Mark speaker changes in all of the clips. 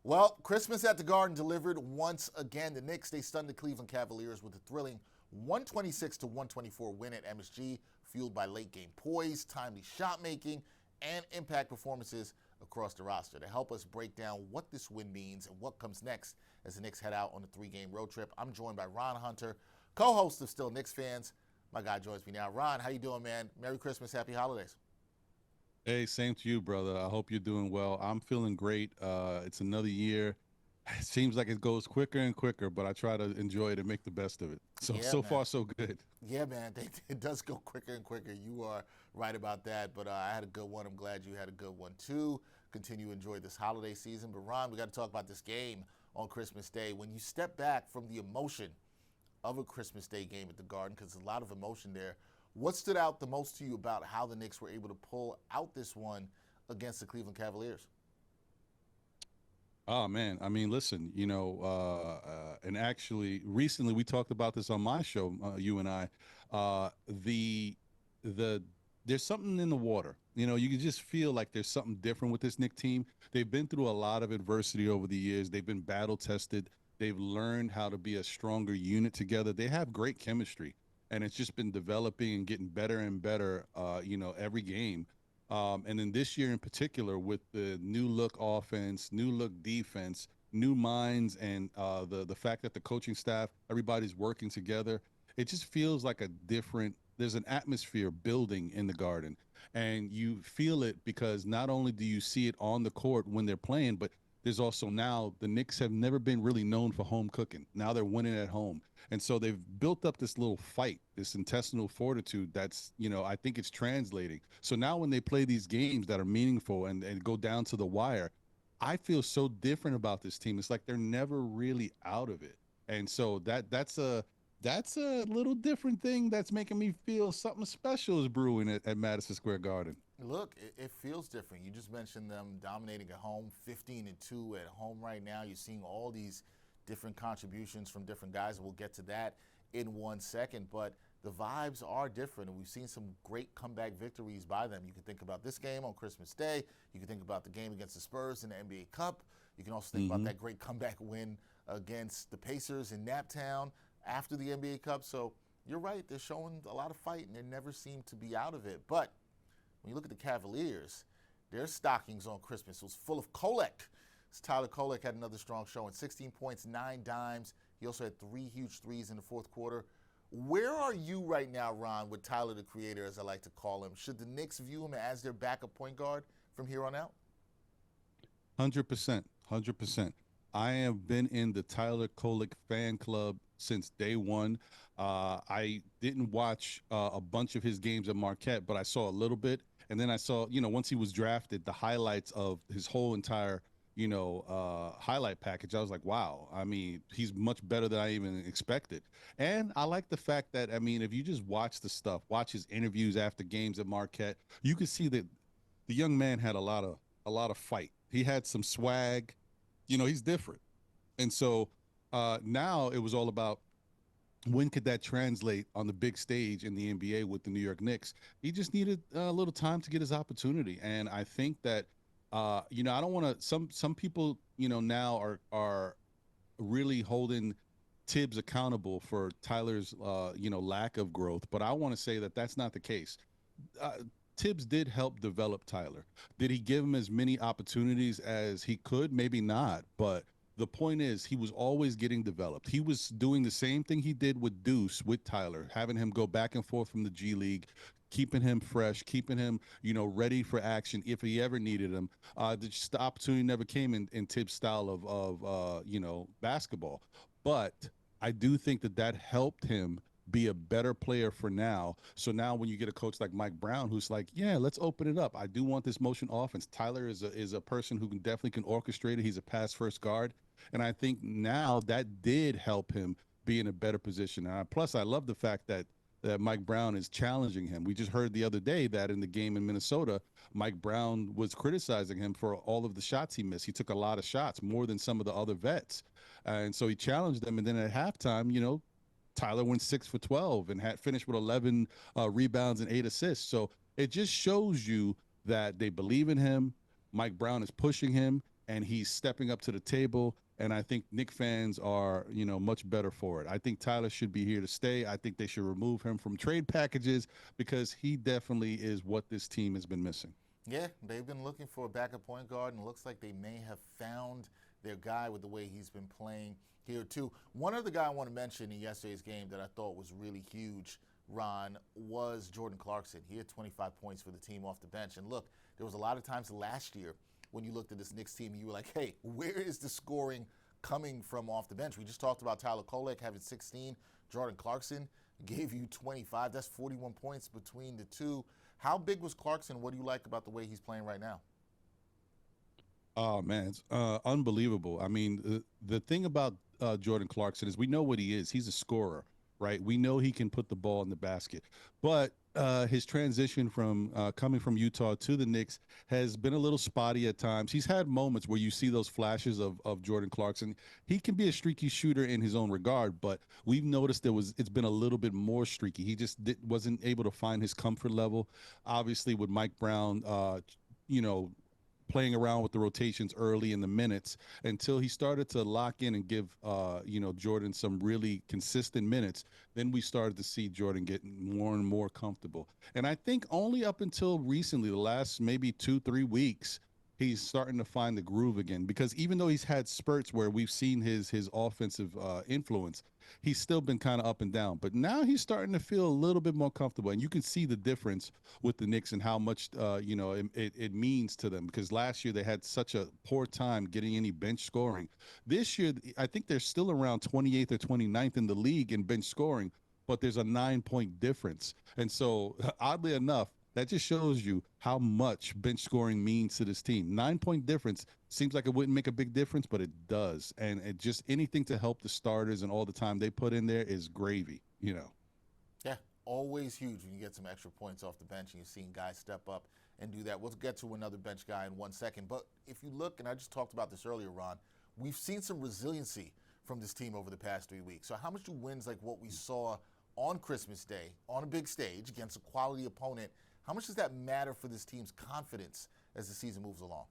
Speaker 1: Well, Christmas at the Garden delivered once again. The Knicks, they stunned the Cleveland Cavaliers with a thrilling 126 to 124 win at MSG, fueled by late game poise, timely shot making, and impact performances across the roster. To help us break down what this win means and what comes next as the Knicks head out on a three-game road trip, I'm joined by Ron Hunter, co-host of Still Knicks Fans. My guy joins me now. Ron, how you doing, man? Merry Christmas, Happy Holidays.
Speaker 2: Hey, same to you, brother. I hope you're doing well. I'm feeling great. It's another year. It seems like it goes quicker and quicker, but I try to enjoy it and make the best of it. So,
Speaker 1: Yeah,
Speaker 2: so
Speaker 1: man.
Speaker 2: far, so good.
Speaker 1: Yeah, man, it does go quicker and quicker. You are right about that. But I had a good one. I'm glad you had a good one too. Continue to enjoy this holiday season. But Ron, we got to talk about this game on Christmas Day. When you step back from the emotion of a Christmas Day game at the Garden, because there's a lot of emotion there, what stood out the most to you about how the Knicks were able to pull out this one against the Cleveland Cavaliers?
Speaker 2: Oh man, I mean, listen, and actually, recently we talked about this on my show, you and I. The there's something in the water. You can just feel like there's something different with this Nick team. They've been through a lot of adversity over the years. They've been battle tested. They've learned how to be a stronger unit together. They have great chemistry, and it's just been developing and getting better and better. Every game. And then this year in particular, with the new look offense, new look defense, new minds, and the fact that the coaching staff, everybody's working together, it just feels like a different. There's an atmosphere building in the Garden, and you feel it because not only do you see it on the court when they're playing, but there's also now the Knicks have never been really known for home cooking. Now they're winning at home. And so they've built up this little fight, this intestinal fortitude that's, I think it's translating. So now when they play these games that are meaningful and go down to the wire, I feel so different about this team. It's like they're never really out of it. And so that's a little different thing that's making me feel something special is brewing at Madison Square Garden.
Speaker 1: Look, it feels different. You just mentioned them dominating at home, 15-2 at home right now. You're seeing all these different contributions from different guys, and we'll get to that in 1 second. But the vibes are different, and we've seen some great comeback victories by them. You can think about this game on Christmas Day. You can think about the game against the Spurs in the NBA Cup. You can also think about
Speaker 2: Hmm.
Speaker 1: that great comeback win against the Pacers in Naptown after the NBA Cup. So you're right. They're showing a lot of fight, and they never seem to be out of it. But when you look at the Cavaliers, their stockings on Christmas was full of Kolek. Tyler Kolek had another strong showing, 16 points, 9 dimes. He also had three huge threes in the fourth quarter. Where are you right now, Ron, with Tyler the Creator, as I like to call him? Should the Knicks view him as their backup point guard from here on out?
Speaker 2: 100%. 100%. I have been in the Tyler Kolek fan club since day one. I didn't watch a bunch of his games at Marquette, but I saw a little bit. And then I saw, once he was drafted, the highlights of his whole entire, highlight package. I was like, wow. I mean, he's much better than I even expected. And I like the fact that, I mean, if you just watch the stuff, watch his interviews after games at Marquette, you can see that the young man had a lot of fight. He had some swag. He's different. And so now it was all about when could that translate on the big stage in the NBA with the New York Knicks. He just needed a little time to get his opportunity, and I think that I don't want to. Some people now are really holding Tibbs accountable for Tyler's lack of growth, but I want to say that that's not the case. uh, Tibbs did help develop Tyler. Did he give him as many opportunities as he could? Maybe not. But the point is, he was always getting developed. He was doing the same thing he did with Deuce, with Tyler, having him go back and forth from the G League, keeping him fresh, keeping him, ready for action if he ever needed him. The opportunity never came in Tibbs' style of basketball. But I do think that that helped him be a better player for now. So now when you get a coach like Mike Brown, who's like, yeah, let's open it up. I do want this motion offense. Tyler is a person who can definitely can orchestrate it. He's a pass first guard. And I think now that did help him be in a better position. Plus, I love the fact that Mike Brown is challenging him. We just heard the other day that in the game in Minnesota, Mike Brown was criticizing him for all of the shots he missed. He took a lot of shots, more than some of the other vets. And so he challenged them. And then at halftime, Tyler went 6 for 12 and had finished with 11 rebounds and 8 assists. So it just shows you that they believe in him. Mike Brown is pushing him. and he's stepping up to the table. And I think Knicks fans are, much better for it. I think Tyler should be here to stay. I think they should remove him from trade packages because he definitely is what this team has been missing.
Speaker 1: Yeah, they've been looking for a backup point guard, and it looks like they may have found their guy with the way he's been playing here, too. One other guy I want to mention in yesterday's game that I thought was really huge, Ron, was Jordan Clarkson. He had 25 points for the team off the bench. And look, there was a lot of times last year when you looked at this Knicks team, you were like, hey, where is the scoring coming from off the bench? We just talked about Tyler Kolek having 16. Jordan Clarkson gave you 25. That's 41 points between the two. How big was Clarkson? What do you like about the way he's playing right now?
Speaker 2: Oh man, it's unbelievable. I mean, the thing about Jordan Clarkson is we know what he is. He's a scorer, right? We know he can put the ball in the basket, but his transition from coming from Utah to the Knicks has been a little spotty at times. He's had moments where you see those flashes of Jordan Clarkson. He can be a streaky shooter in his own regard, but we've noticed it's been a little bit more streaky. He just wasn't able to find his comfort level. Obviously, with Mike Brown, you know playing around with the rotations early in the minutes until he started to lock in and give Jordan some really consistent minutes. Then we started to see Jordan getting more and more comfortable. And I think only up until recently, the last maybe 2-3 weeks, he's starting to find the groove again. Because even though he's had spurts where we've seen his offensive influence, he's still been kind of up and down. But now he's starting to feel a little bit more comfortable, and you can see the difference with the Knicks and how much it means to them. Because last year they had such a poor time getting any bench scoring. This year, I think they're still around 28th or 29th in the league in bench scoring, but there's a 9 point difference. And so, oddly enough, that just shows you how much bench scoring means to this team. 9 point difference seems like it wouldn't make a big difference, but it does. And it just anything to help the starters and all the time they put in there is gravy.
Speaker 1: Yeah, always huge when you get some extra points off the bench and you're seeing guys step up and do that. We'll get to another bench guy in 1 second. But if you look, and I just talked about this earlier, Ron, we've seen some resiliency from this team over the past 3 weeks. So how much do wins like what we saw on Christmas Day on a big stage against a quality opponent, how much does that matter for this team's confidence as the season moves along?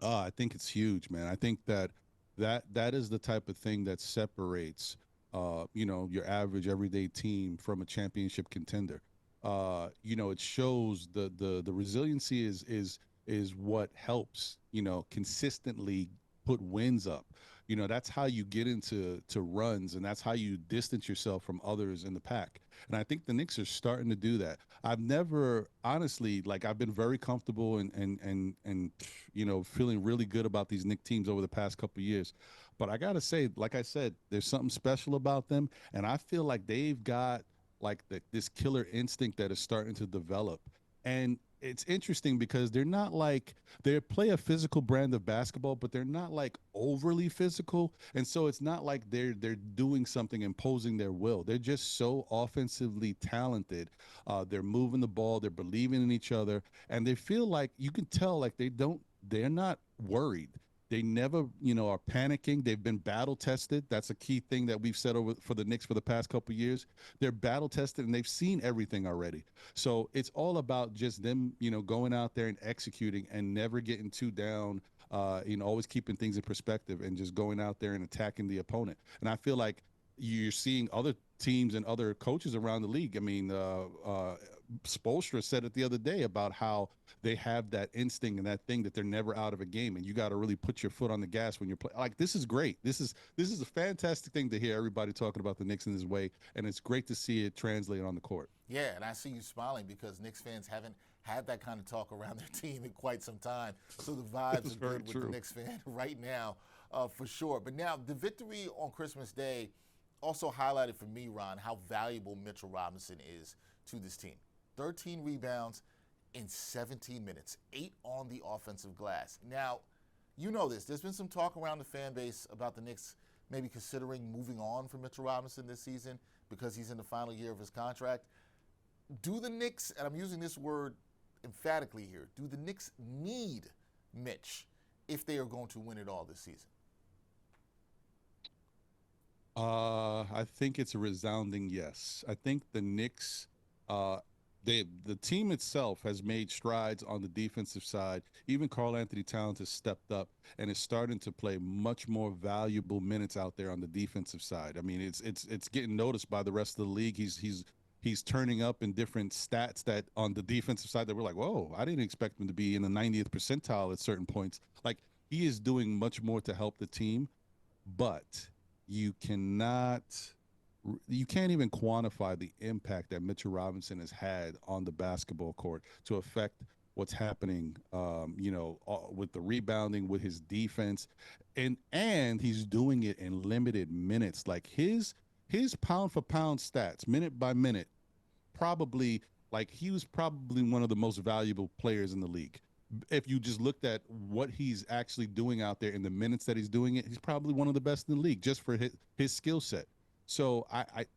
Speaker 2: I think it's huge, man. I think that is the type of thing that separates, your average everyday team from a championship contender. It shows the resiliency is what helps, consistently put wins up. That's how you get into runs, and that's how you distance yourself from others in the pack. And I think the Knicks are starting to do that. I've never honestly, like, I've been very comfortable and feeling really good about these Knicks teams over the past couple of years. But I gotta say, like I said, there's something special about them, and I feel like they've got like this killer instinct that is starting to develop. And it's interesting because they're not like they play a physical brand of basketball, but they're not like overly physical. And so it's not like they're doing something imposing their will. They're just so offensively talented. They're moving the ball, they're believing in each other, and they feel like you can tell like they're not worried. They never, are panicking. They've been battle tested. That's a key thing that we've said over for the Knicks for the past couple of years. They're battle tested and they've seen everything already. So it's all about just them, going out there and executing and never getting too down. Always keeping things in perspective and just going out there and attacking the opponent. And I feel like you're seeing other teams and other coaches around the league. I mean, Spoelstra said it the other day about how they have that instinct and that thing that they're never out of a game, and you got to really put your foot on the gas when you're playing. Like, this is great. This is a fantastic thing to hear everybody talking about the Knicks in this way, and it's great to see it translate on the court.
Speaker 1: Yeah, and I see you smiling because Knicks fans haven't had that kind of talk around their team in quite some time. So the vibes are good with the Knicks fan right now, for sure. But now, the victory on Christmas Day also highlighted for me, Ron, how valuable Mitchell Robinson is to this team. 13 rebounds in 17 minutes, 8 on the offensive glass. Now, you know this. There's been some talk around the fan base about the Knicks maybe considering moving on from Mitchell Robinson this season because he's in the final year of his contract. Do the Knicks, and I'm using this word emphatically here, do the Knicks need Mitch if they are going to win it all this season?
Speaker 2: I think it's a resounding yes. I think the Knicks, The team itself has made strides on the defensive side. Even Carl Anthony Towns has stepped up and is starting to play much more valuable minutes out there on the defensive side. I mean, it's getting noticed by the rest of the league. He's turning up in different stats that on the defensive side that we're like, whoa, I didn't expect him to be in the 90th percentile at certain points. Like he is doing much more to help the team, but you cannot you can't even quantify the impact that Mitchell Robinson has had on the basketball court to affect what's happening, with the rebounding, with his defense, and he's doing it in limited minutes. Like his pound for pound stats, minute by minute, probably like he was probably one of the most valuable players in the league. If you just looked at what he's actually doing out there in the minutes that he's doing it, he's probably one of the best in the league just for his skill set. So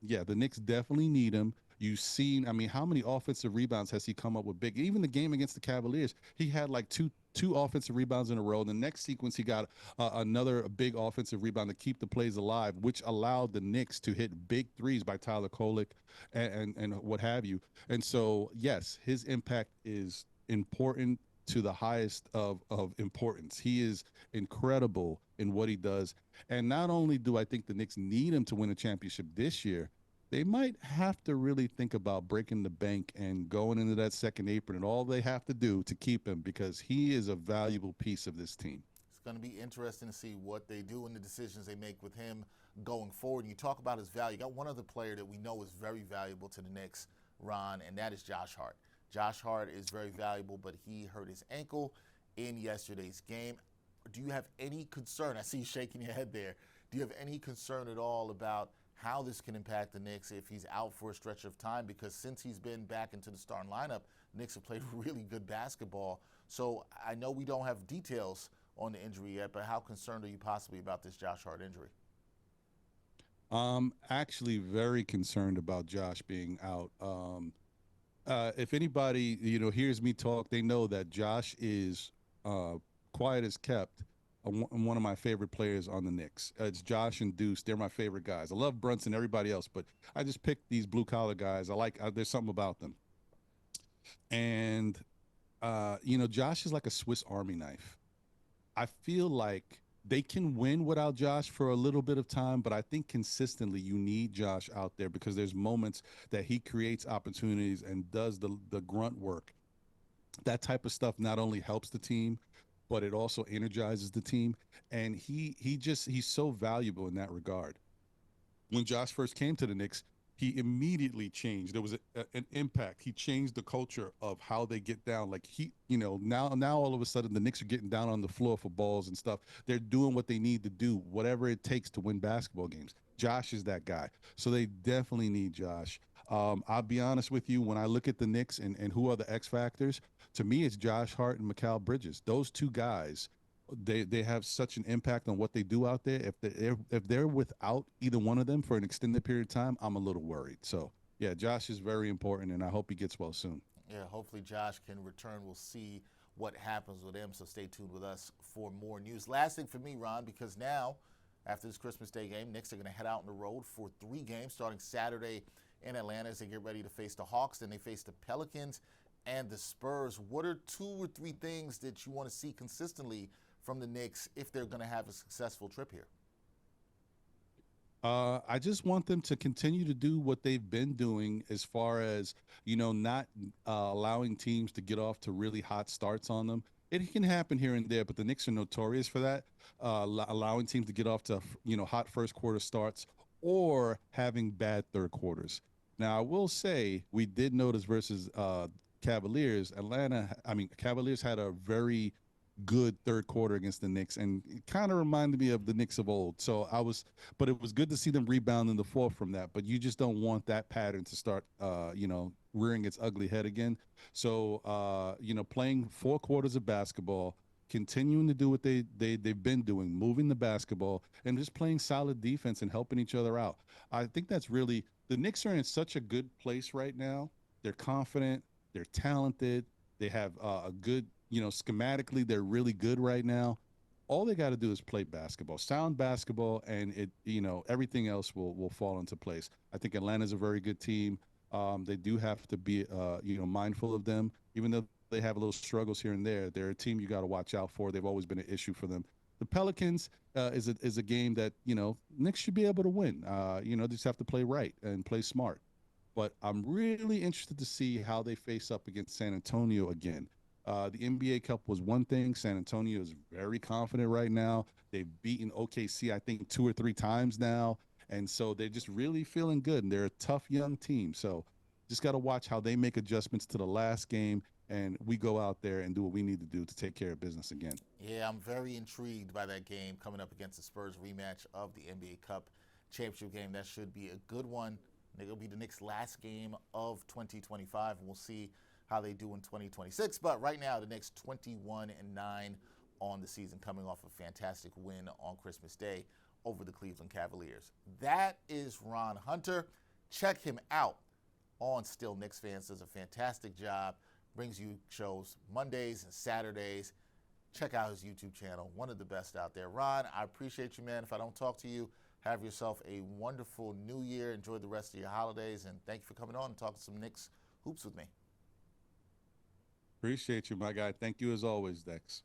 Speaker 2: yeah, the Knicks definitely need him. You've seen, I mean, how many offensive rebounds has he come up with big? Even the game against the Cavaliers, he had like two offensive rebounds in a row. The next sequence, he got another big offensive rebound to keep the plays alive, which allowed the Knicks to hit big threes by Tyler Kolek and what have you. And so, yes, his impact is important to the highest of importance. He is incredible in what he does. And not only do I think the Knicks need him to win a championship this year, they might have to really think about breaking the bank and going into that second apron and all they have to do to keep him because he is a valuable piece of this team.
Speaker 1: It's going to be interesting to see what they do and the decisions they make with him going forward. And you talk about his value. You got one other player that we know is very valuable to the Knicks, Ron, and that is Josh Hart. Josh Hart is very valuable, but he hurt his ankle in yesterday's game. Do you have any concern? I see you shaking your head there. Do you have any concern at all about how this can impact the Knicks if he's out for a stretch of time? Because since he's been back into the starting lineup, Knicks have played really good basketball. So I know we don't have details on the injury yet, but how concerned are you possibly about this Josh Hart injury?
Speaker 2: Actually very concerned about Josh being out. If anybody hears me talk, they know that Josh is quiet as kept. One of my favorite players on the Knicks. It's Josh and Deuce. They're my favorite guys. I love Brunson, everybody else, but I just picked these blue collar guys. There's something about them. And Josh is like a Swiss Army knife. I feel like they can win without Josh for a little bit of time, but I think consistently you need Josh out there because there's moments that he creates opportunities and does the grunt work. That type of stuff not only helps the team, but it also energizes the team. And he's so valuable in that regard. When Josh first came to the Knicks, he immediately changed. There was an impact. He changed the culture of how they get down. Like now all of a sudden the Knicks are getting down on the floor for balls and stuff. They're doing what they need to do, whatever it takes to win basketball games. Josh is that guy. So they definitely need Josh. I'll be honest with you, when I look at the Knicks and who are the X factors, to me it's Josh Hart and Mikal Bridges. Those two guys, they have such an impact on what they do out there. If they're without either one of them for an extended period of time, I'm a little worried. So yeah, Josh is very important, and I hope he gets well soon.
Speaker 1: Yeah, hopefully Josh can return. We'll see what happens with him, so stay tuned with us for more news. Last thing for me, Ron, because now, after this Christmas Day game, Knicks are going to head out on the road for 3 games, starting Saturday in Atlanta as they get ready to face the Hawks. Then they face the Pelicans and the Spurs. What are 2 or 3 things that you want to see consistently from the Knicks if they're going to have a successful trip here?
Speaker 2: I just want them to continue to do what they've been doing as far as, not allowing teams to get off to really hot starts on them. It can happen here and there, but the Knicks are notorious for that, allowing teams to get off to, hot first quarter starts or having bad third quarters. Now, I will say we did notice versus Cavaliers, Cavaliers had a very good third quarter against the Knicks, and it kind of reminded me of the Knicks of old. But it was good to see them rebound in the fourth from that. But you just don't want that pattern to start, rearing its ugly head again. So, playing 4 quarters of basketball, continuing to do what they've been doing, moving the basketball, and just playing solid defense and helping each other out. I think that's really the Knicks are in such a good place right now. They're confident, they're talented, they have a good schematically, they're really good right now. All they got to do is play basketball, sound basketball, and everything else will fall into place. I think Atlanta's a very good team. They do have to be, mindful of them, even though they have little struggles here and there. They're a team you got to watch out for. They've always been an issue for them. The Pelicans is a game that Knicks should be able to win. They just have to play right and play smart. But I'm really interested to see how they face up against San Antonio again. The NBA Cup was one thing. San Antonio is very confident right now. They've beaten OKC, I think, 2 or 3 times now. And so they're just really feeling good. And they're a tough young team. So just got to watch how they make adjustments to the last game. And we go out there and do what we need to do to take care of business again.
Speaker 1: Yeah, I'm very intrigued by that game coming up against the Spurs rematch of the NBA Cup championship game. That should be a good one. It'll be the Knicks' last game of 2025, and we'll see how they do in 2026. But right now, the Knicks 21-9 on the season, coming off a fantastic win on Christmas Day over the Cleveland Cavaliers. That is Ron Hunter. Check him out on Still Knicks Fans. Does a fantastic job. Brings you shows Mondays and Saturdays. Check out his YouTube channel. One of the best out there. Ron, I appreciate you, man. If I don't talk to you, have yourself a wonderful new year. Enjoy the rest of your holidays. And thank you for coming on and talking some Knicks hoops with me.
Speaker 2: Appreciate you, my guy. Thank you as always, Dex.